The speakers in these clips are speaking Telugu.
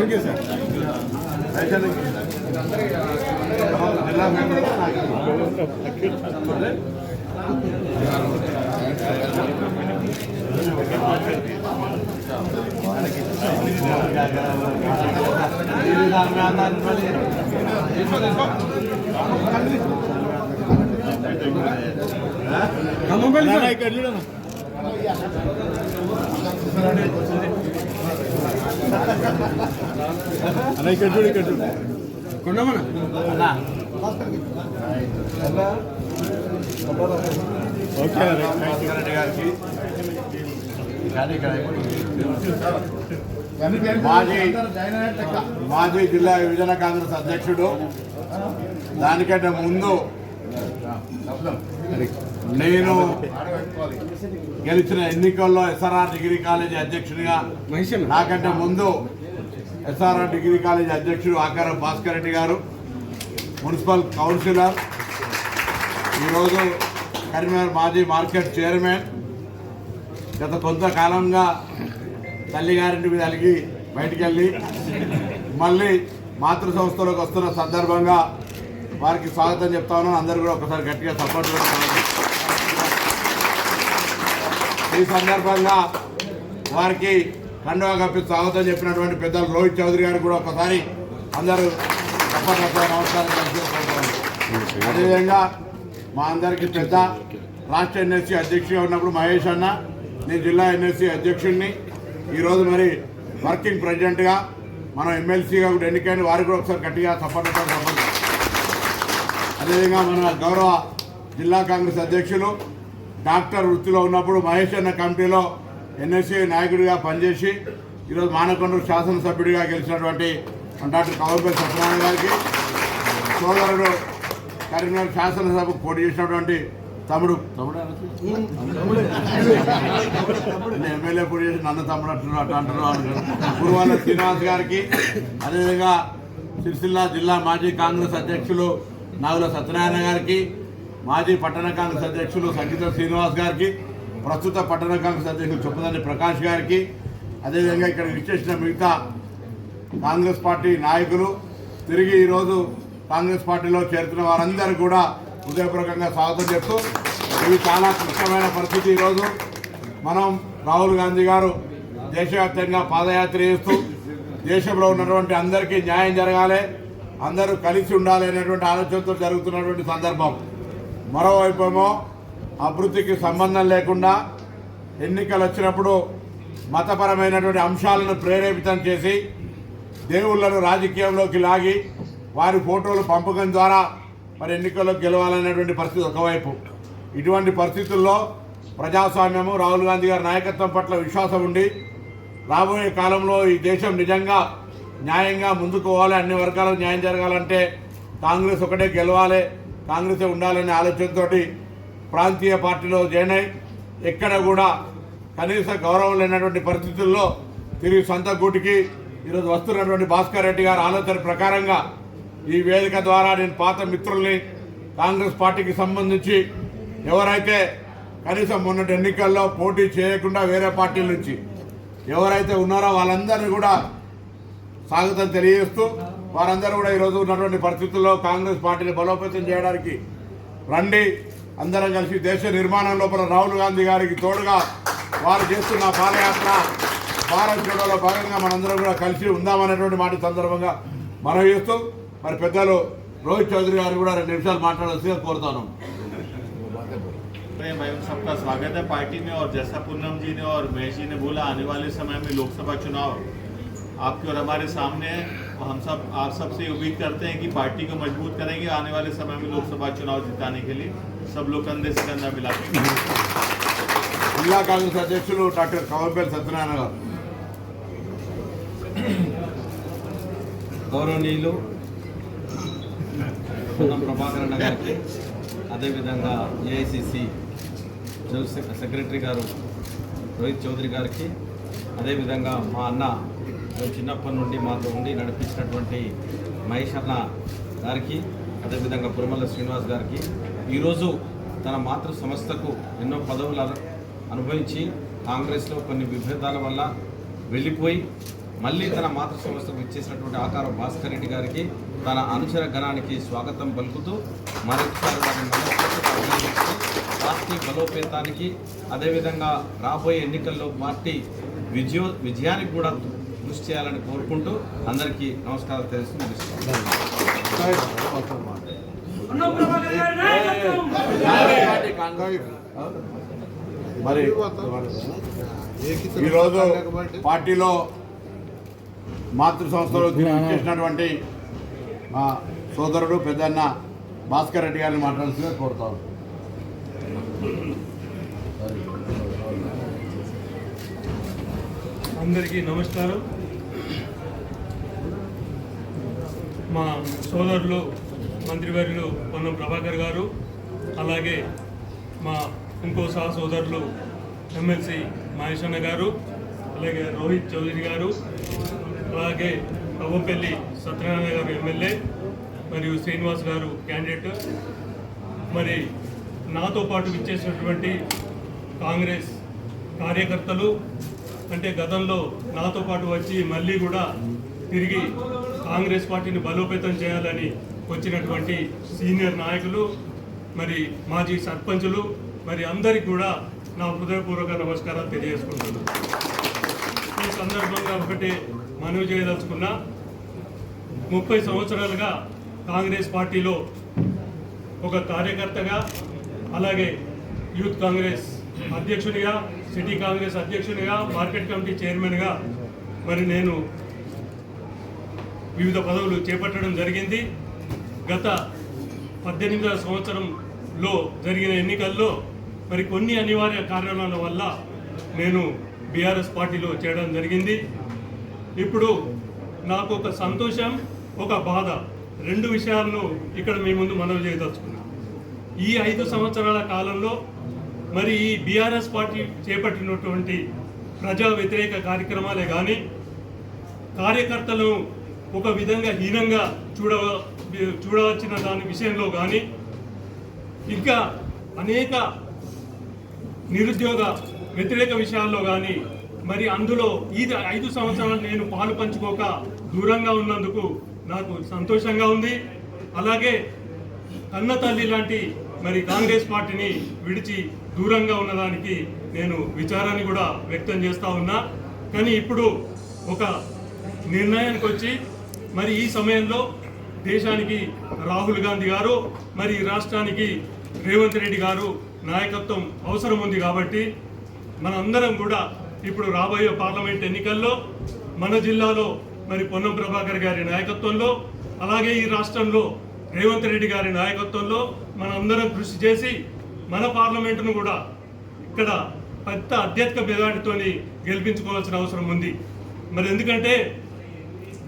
ఓకే సార్ అన్న ఇక్కడ చూడు కొండమన ఓకే మాజీ జిల్లా యువజన కాంగ్రెస్ అధ్యక్షుడు, దానికంటే ముందు నేను గెలిచిన ఎన్నికల్లో ఎస్ఆర్ఆర్ డిగ్రీ కాలేజీ అధ్యక్షుడిగా, నాకంటే ముందు ఎస్ఆర్ఆర్ డిగ్రీ కాలేజీ అధ్యక్షుడు ఆకారం భాస్కర్ రెడ్డి గారు, మున్సిపల్ కౌన్సిలర్, ఈరోజు కరీంనగర్ మాజీ మార్కెట్ చైర్మన్, గత కొంతకాలంగా తల్లిగారింటి మీద అలిగి బయటికి వెళ్ళి మళ్ళీ మాతృ సంస్థలోకి వస్తున్న సందర్భంగా వారికి స్వాగతం చెప్తా ఉన్నాను. అందరూ కూడా ఒకసారి గట్టిగా సపోర్ట్ చేస్తున్నారు. ఈ సందర్భంగా వారికి కండువా కప్పి స్వాగతం చెప్పినటువంటి పెద్దలు రోహిత్ చౌదరి గారికి కూడా ఒకసారి అందరూ నమస్కారం. అదేవిధంగా మా అందరికీ పెద్ద రాష్ట్ర ఎన్ఎస్సీ అధ్యక్షుడిగా ఉన్నప్పుడు మహేష్ అన్న, నేను జిల్లా ఎన్ఎస్సీ అధ్యక్షుడిని, ఈరోజు మరి వర్కింగ్ ప్రెసిడెంట్గా మనం ఎమ్మెల్సీగా కూడా ఎన్నికైన వారికి కూడా ఒకసారి గట్టిగా సపోర్ట్. అదేవిధంగా మన గౌరవ జిల్లా కాంగ్రెస్ అధ్యక్షులు డాక్టర్ వృత్తిలో ఉన్నప్పుడు మహేష్ అన్న కమిటీలో ఎన్ఎస్సీ నాయకుడిగా పనిచేసి ఈరోజు మానకొండూరు శాసనసభ్యుడిగా గెలిచినటువంటి డాక్టర్ కవంపల్లి సత్యనారాయణ గారికి, సోదరుడు కరీంనగర్ శాసనసభకు పోటీ చేసినటువంటి తమ్ముడు ఎమ్మెల్యే పోటీ చేసి నన్ను తమ్ముడు అంటున్నారు కురువాల శ్రీనివాస్ గారికి, అదేవిధంగా సిరిసిల్ల జిల్లా మాజీ కాంగ్రెస్ అధ్యక్షులు నాగుల సత్యనారాయణ గారికి, మాజీ పట్టణ కాంగ్రెస్ అధ్యక్షులు సంగీత శ్రీనివాస్ గారికి, ప్రస్తుత పట్టణ కాంగ్రెస్ అధ్యక్షులు చొప్పదండి ప్రకాష్ గారికి, అదేవిధంగా ఇక్కడ విచ్చేసిన మిగతా కాంగ్రెస్ పార్టీ నాయకులు, తిరిగి ఈరోజు కాంగ్రెస్ పార్టీలో చేరుతున్న వారందరూ కూడా హృదయపూర్వకంగా స్వాగతం చెప్తూ, ఇది చాలా క్లిష్టమైన పరిస్థితి. ఈరోజు మనం రాహుల్ గాంధీ గారు దేశవ్యాప్తంగా పాదయాత్ర చేస్తూ దేశంలో ఉన్నటువంటి అందరికీ న్యాయం జరగాలి, అందరూ కలిసి ఉండాలి అనేటువంటి ఆలోచనతో జరుగుతున్నటువంటి సందర్భం. మరోవైపు ఏమో అభివృద్ధికి సంబంధం లేకుండా ఎన్నికలు వచ్చినప్పుడు మతపరమైనటువంటి అంశాలను ప్రేరేపితం చేసి దేవుళ్లను రాజకీయంలోకి లాగి వారి ఫోటోలు పంపకం ద్వారా మరి ఎన్నికల్లో గెలవాలనేటువంటి పరిస్థితి ఒకవైపు. ఇటువంటి పరిస్థితుల్లో ప్రజాస్వామ్యము, రాహుల్ గాంధీ గారి నాయకత్వం పట్ల విశ్వాసం ఉండి రాబోయే కాలంలో ఈ దేశం నిజంగా న్యాయంగా ముందుకు పోవాలి, అన్ని వర్గాలకు న్యాయం జరగాలంటే కాంగ్రెస్ ఒకటే గెలవాలి, కాంగ్రెసే ఉండాలనే ఆలోచనతో ప్రాంతీయ పార్టీలో జాయిన్ అయి ఎక్కడ కూడా కనీస గౌరవం లేనటువంటి పరిస్థితుల్లో తిరిగి సొంత గూటికి ఈరోజు వస్తున్నటువంటి భాస్కర్ రెడ్డి గారి ఆలోచన ప్రకారంగా ఈ వేదిక ద్వారా నేను పాత మిత్రుల్ని కాంగ్రెస్ పార్టీకి సంబంధించి ఎవరైతే కనీసం మొన్నటి ఎన్నికల్లో పోటీ చేయకుండా వేరే పార్టీల నుంచి ఎవరైతే ఉన్నారో వాళ్ళందరినీ కూడా స్వాగతం తెలియజేస్తూ వారందరూ కూడా ఈరోజు ఉన్నటువంటి పరిస్థితుల్లో కాంగ్రెస్ పార్టీని బలోపేతం చేయడానికి రండి, అందరం కలిసి దేశ నిర్మాణం లోపల రాహుల్ గాంధీ గారికి తోడుగా వారు చేస్తున్న పాదయాత్ర భారత్ జోడోలో భాగంగా మనందరం కూడా కలిసి ఉందామనేటువంటి మాట సందర్భంగా మనం చేస్తూ మరి పెద్దలు రోహిత్ చౌదరి గారు కూడా 2 నిమిషాలు మాట్లాడాల్సిందిగా కోరుతాను. सबका स्वागत है पार्टी में। और जैसा पूनम जी ने और महेश जी ने बोला, आने वाले समय में लोकसभा चुनाव आपके और हमारे सामने है। हम सब आप सबसे उम्मीद करते हैं कि पार्टी को मजबूत करेंगे, आने वाले समय में लोकसभा चुनाव जिताने के लिए सब लोग कंधे से कंधा मिलाएंगे। जिला कांग्रेस अध्यक्ष डॉक्टर कवंपल्ली सत्यनारायण गारू, गौरवनीयुलु ప్రభాకర్ అన్న గారికి, అదేవిధంగా ఏఐసిసి జనరల్ సెక్రటరీ గారు రోహిత్ చౌదరి గారికి, అదేవిధంగా మా అన్న మేము చిన్నప్పటి నుండి మాతో ఉండి నడిపించినటువంటి మహేష్ అన్న గారికి అదేవిధంగా పురమల్ల శ్రీనివాస్ గారికి ఈరోజు తన మాతృ సంస్థకు ఎన్నో పదవులు అనుభవించి కాంగ్రెస్లో కొన్ని విభేదాల వల్ల వెళ్ళిపోయి మళ్ళీ తన మాతృ సంస్థకు ఇచ్చేసినటువంటి ఆకారం భాస్కర్ రెడ్డి గారికి తన అనుచర గణానికి స్వాగతం పలుకుతూ మరొకసారి వారిని పార్టీ బలోపేతానికి అదేవిధంగా రాబోయే ఎన్నికల్లో పార్టీ విజయానికి కూడా కృషి చేయాలని కోరుకుంటూ అందరికీ నమస్కారాలు తెలుస్తూ మరి ఈరోజు పార్టీలో మాతృ సంస్థలో చేసినటువంటి మా సోదరుడు పెద్దన్న భాస్కర్ రెడ్డి గారిని మాట్లాడాల్సిందిగా కోరుతాను. అందరికీ నమస్కారం. మా సోదరులు మంత్రివర్యులు పొన్నం ప్రభాకర్ గారు, అలాగే మా ఇంకో సహ సోదరులు ఎమ్మెల్సీ మహేషన్న గారు, అలాగే రోహిత్ చౌదరి గారు, అలాగే కవ్వపల్లి సత్యనారాయణ గారు ఎమ్మెల్యే, మరియు శ్రీనివాస్ గారు క్యాండిడేట్, మరి నాతో పాటు విచ్చేసినటువంటి కాంగ్రెస్ కార్యకర్తలు, అంటే గతంలో నాతో పాటు వచ్చి మళ్ళీ కూడా తిరిగి కాంగ్రెస్ పార్టీని బలోపేతం చేయాలని వచ్చినటువంటి సీనియర్ నాయకులు, మరి మాజీ సర్పంచులు, మరి అందరికీ కూడా నా హృదయపూర్వక నమస్కారాలు తెలియజేసుకుంటున్నాను. ఈ సందర్భంగా ఒకటి మనవి చేయదలుచుకున్నా, 30 సంవత్సరాలుగా కాంగ్రెస్ పార్టీలో ఒక కార్యకర్తగా, అలాగే యూత్ కాంగ్రెస్ అధ్యక్షునిగా, సిటీ కాంగ్రెస్ అధ్యక్షునిగా, మార్కెట్ కమిటీ చైర్మన్గా మరి నేను వివిధ పదవులు చేపట్టడం జరిగింది. గత 18వ సంవత్సరంలో జరిగిన ఎన్నికల్లో మరి కొన్ని అనివార్య కారణాల వల్ల నేను బీఆర్ఎస్ పార్టీలో చేరడం జరిగింది. ఇప్పుడు నాకు ఒక సంతోషం, ఒక బాధ, 2 విషయాలను ఇక్కడ మీ ముందు మనవి చేయదలుచుకున్నాను. ఈ 5 సంవత్సరాల కాలంలో మరి ఈ బీఆర్ఎస్ పార్టీ చేపట్టినటువంటి ప్రజా వ్యతిరేక కార్యక్రమాలే కానీ, కార్యకర్తలను ఒక విధంగా హీనంగా చూడవచ్చిన దాని విషయంలో కానీ, ఇంకా అనేక నిరుద్యోగ వ్యతిరేక విషయాల్లో కానీ, మరి అందులో ఈ 5 సంవత్సరాలు నేను పాలు పంచుకోక దూరంగా ఉన్నందుకు నాకు సంతోషంగా ఉంది. అలాగే కన్న తల్లి లాంటి మరి కాంగ్రెస్ పార్టీని విడిచి దూరంగా ఉన్నదానికి నేను విచారాన్ని కూడా వ్యక్తం చేస్తూ ఉన్నా. కానీ ఇప్పుడు ఒక నిర్ణయానికి వచ్చి మరి ఈ సమయంలో దేశానికి రాహుల్ గాంధీ గారు, మరి రాష్ట్రానికి రేవంత్ రెడ్డి గారు నాయకత్వం అవసరం ఉంది. కాబట్టి మనందరం కూడా ఇప్పుడు రాబోయే పార్లమెంట్ ఎన్నికల్లో మన జిల్లాలో మరి పొన్నం ప్రభాకర్ గారి నాయకత్వంలో, అలాగే ఈ రాష్ట్రంలో రేవంత్ రెడ్డి గారి నాయకత్వంలో మనందరం కృషి చేసి మన పార్లమెంటును కూడా ఇక్కడ పెద్ద అత్యధిక మెజారిటీతోని గెలిపించుకోవాల్సిన అవసరం ఉంది. మరి ఎందుకంటే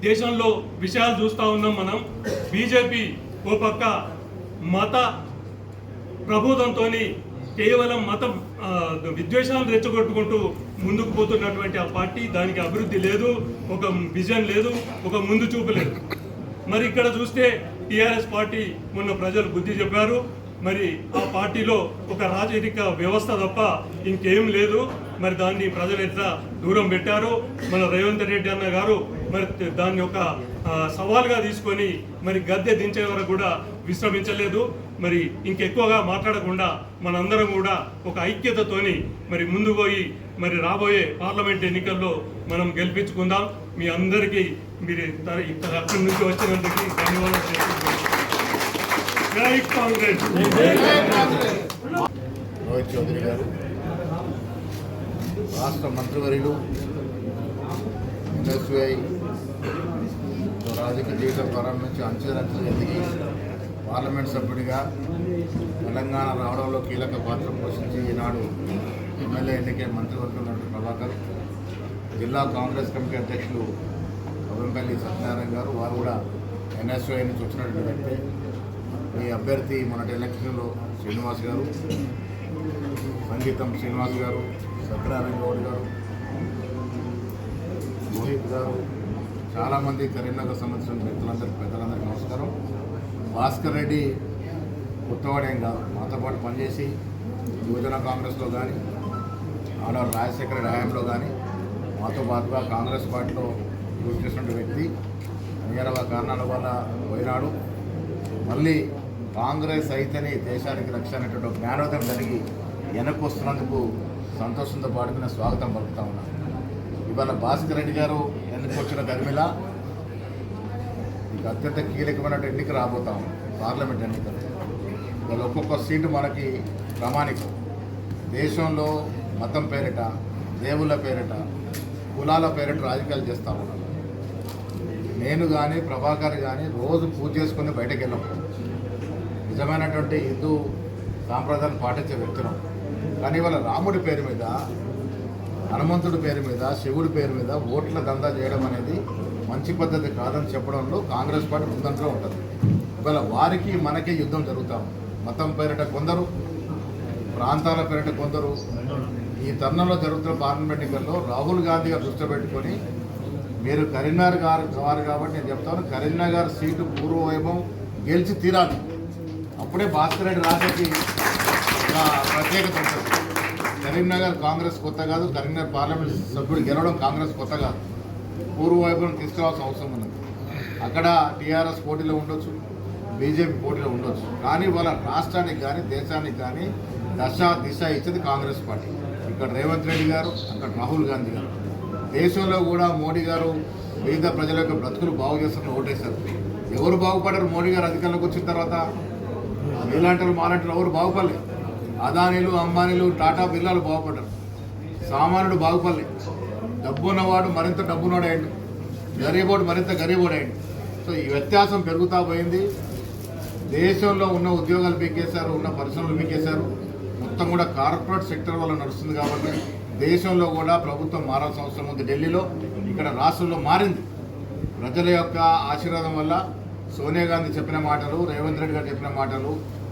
దేశంలో విషయాలు చూస్తూ ఉన్నాం మనం. బీజేపీ ఓ పక్క మత ప్రబోధంతో కేవలం మత విద్వేషాలను రెచ్చగొట్టుకుంటూ ముందుకు పోతున్నటువంటి ఆ పార్టీ, దానికి అభివృద్ధి లేదు, ఒక విజన్ లేదు, ఒక ముందు చూపు లేదు. మరి ఇక్కడ చూస్తే టీఆర్ఎస్ పార్టీ మొన్న ప్రజలు బుద్ధి చెప్పారు. మరి ఆ పార్టీలో ఒక రాజకీయ వ్యవస్థ తప్ప ఇంకేం లేదు. మరి దాన్ని ప్రజలు ఎట్లా దూరం పెట్టారు. మన రేవంత్ రెడ్డి అన్న గారు మరి దాన్ని ఒక సవాల్గా తీసుకొని మరి గద్దె దించే వరకు కూడా విశ్రమించలేదు. మరి ఇంకెక్కువగా మాట్లాడకుండా మనందరం కూడా ఒక ఐక్యతతోని మరి ముందు పోయి మరి రాబోయే పార్లమెంట్ ఎన్నికల్లో మనం గెలిపించుకుందాం. మీ అందరికీ మీరు అక్కడి నుంచి వచ్చినందుకు ధన్యవాదాలు తెలుపుతున్నాను. జై కాంగ్రెస్. రోహిత్ చౌదరి గారు, రాష్ట్ర మంత్రివర్యులు, ఎన్ఎస్వై రాజకీయ జీవితం ప్రారంభించి అంచెలంచెలు ఎదిగి పార్లమెంట్ సభ్యుడిగా తెలంగాణ రావడంలో కీలక పాత్ర పోషించి ఈనాడు ఎమ్మెల్యే ఎన్నికే మంత్రివర్గంలో ప్రభాకర్, జిల్లా కాంగ్రెస్ కమిటీ అధ్యక్షులు కవ్వంపల్లి సత్యనారాయణ గారు, వారు కూడా ఎన్ఎస్వై నుంచి వచ్చినటువంటి వ్యక్తి. ఈ అభ్యర్థి మొన్నటి ఎలక్షన్లో శ్రీనివాస్ గారు, సంగీతం శ్రీనివాస్ గారు, సత్యనారాయణ గౌడ్ గారు, రోహిత్ గారు, చాలామంది కరీంనగర్ సంబంధించిన వ్యక్తులందరికీ పెద్దలందరికీ నమస్కారం. భాస్కర్ రెడ్డి కొత్తవాడేం కాదు, మాతో పాటు పనిచేసి యువజన కాంగ్రెస్లో కానీ ఆడవాళ్ళు రాజశేఖర రెడ్డి హయాంలో కానీ మాతో పాటుగా కాంగ్రెస్ పార్టీలో కృషి చేసినటువంటి వ్యక్తి అనివార్య కారణాల వల్ల పోయినాడు. మళ్ళీ కాంగ్రెస్ అయితేనే దేశానికి రక్ష అనేటువంటి జ్ఞానోదయం జరిగి వెనక్కి వస్తున్నందుకు సంతోషంతో పాటు నేను స్వాగతం పలుకుతా ఉన్నాను. ఇవాళ భాస్కర్ రెడ్డి గారు ఎన్నుకొచ్చిన గర్మిల ఇక అత్యంత కీలకమైన ఎన్నిక రాబోతా ఉంది, పార్లమెంట్ ఎన్నికలు. ఇవాళ ఒక్కొక్క సీటు మనకి ప్రామాణికం. దేశంలో మతం పేరిట, దేవుళ్ళ పేరిట, కులాల పేరిట రాజకీయాలు చేస్తూ ఉన్నాను. నేను కానీ ప్రభాకర్ కానీ రోజు పూజ చేసుకుని బయటకు వెళ్ళాం. నిజమైనటువంటి హిందూ సాంప్రదాయాన్ని పాటించే వ్యక్తులం. కానీ ఇవాళ రాముడి పేరు మీద, హనుమంతుడి పేరు మీద, శివుడి పేరు మీద ఓట్ల దందా చేయడం అనేది మంచి పద్ధతి కాదని చెప్పడంలో కాంగ్రెస్ పార్టీ ముందంట్లో ఉంటుంది. ఇవాళ వారికి మనకే యుద్ధం జరుగుతాం. మతం పేరిట కొందరు, ప్రాంతాల పేరిట కొందరు. ఈ తరుణంలో జరుగుతున్న పార్లమెంట్ ఎన్నికల్లో రాహుల్ గాంధీ గారు దృష్టి పెట్టుకొని, మీరు కరీంనగర్ గారు కాబట్టి నేను చెప్తాను, కరీంనగర్ సీటు పూర్వ వైభవం గెలిచి తీరాలి. అప్పుడే భాస్కర్ రెడ్డి రాజకీ ప్రత్యేకత ఉంటుంది. కరీంనగర్ కాంగ్రెస్ కొత్త కాదు, కరీంనగర్ పార్లమెంట్ సభ్యుడు గెలవడం కాంగ్రెస్ కొత్త కాదు. పూర్వ వైభవం తీసుకురావాల్సిన అవసరం ఉన్నది. అక్కడ టీఆర్ఎస్ పోటీలో ఉండొచ్చు, బీజేపీ పోటీలో ఉండొచ్చు. కానీ వాళ్ళ రాష్ట్రానికి కానీ దేశానికి కానీ దిశ ఇచ్చేది కాంగ్రెస్ పార్టీ. ఇక్కడ రేవంత్ రెడ్డి గారు, అక్కడ రాహుల్ గాంధీ గారు. దేశంలో కూడా మోడీ గారు వివిధ ప్రజల యొక్క బ్రతుకులు బాగు చేస్తున్న ఓటేశారు. ఎవరు బాగుపడ్డారు? మోడీ గారు అధికారంలోకి వచ్చిన తర్వాత ఇలాంటి మాలాంటి ఎవరు బాగుపడలేదు. అదానీలు, అంబానీలు, టాటా బిర్లాలు బాగుపడ్డారు. సామాన్యుడు బాగుపడలే. డబ్బున్నవాడు మరింత డబ్బున్నవాడు అయ్యిండు, గరీబోడు మరింత గరీబోడు అయ్యిండు. సో ఈ వ్యత్యాసం పెరుగుతూ పోయింది. దేశంలో ఉన్న ఉద్యోగాలు పీకేశారు, ఉన్న పరిశ్రమలు పీకేశారు. మొత్తం కూడా కార్పొరేట్ సెక్టర్ వల్ల నడుస్తుంది. కాబట్టి దేశంలో కూడా ప్రభుత్వం మారాల్సిన అవసరం ఉంది. ఢిల్లీలో, ఇక్కడ రాష్ట్రంలో మారింది. ప్రజల యొక్క ఆశీర్వాదం వల్ల సోనియా గాంధీ చెప్పిన మాటలు, రేవంత్ రెడ్డి గారు చెప్పిన మాటలు,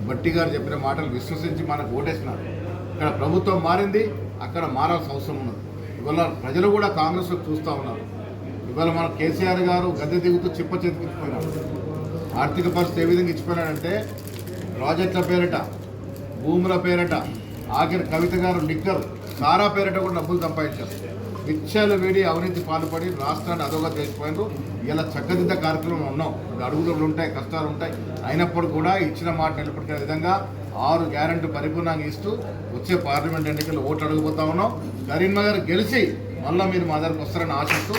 భట్టి గారు చెప్పిన మాటలు విశ్వసించి మనకు ఓటేసినారు. ఇక్కడ ప్రభుత్వం మారింది, అక్కడ మారాల్సిన అవసరం ఉన్నది. ఇవాళ ప్రజలు కూడా కాంగ్రెస్లో చూస్తూ ఉన్నారు. ఇవాళ మన కేసీఆర్ గారు గద్దె దిగుతూ చిప్ప చేతికిచ్చిపోయినారు. ఆర్థిక పరిస్థితి ఏ విధంగా ఇచ్చిపోయినాడంటే, ప్రాజెక్టుల పేరిట, భూముల పేరిట, ఆఖరి కవిత గారు లిక్కర్, సారా పేరిట కూడా డబ్బులు సంపాదించారు. విచ్చలు వీడి అవినీతి పాల్పడి రాష్ట్రాన్ని అదోగతి చేసిపోయినారు. ఇలా చక్కదిద్ద కార్యక్రమం ఉన్నాం. అడుగుదలు ఉంటాయి, కష్టాలు ఉంటాయి. అయినప్పుడు కూడా ఇచ్చిన మాట నిలబెట్టే విధంగా 6 గ్యారెంటీ పరిపూర్ణంగా ఇస్తూ వచ్చే పార్లమెంట్ ఎన్నికల్లో ఓట్లు అడుగుపోతా ఉన్నాం. కరీంనగర్ గెలిచి మళ్ళీ మీరు మా దగ్గరకు వస్తారని ఆశిస్తూ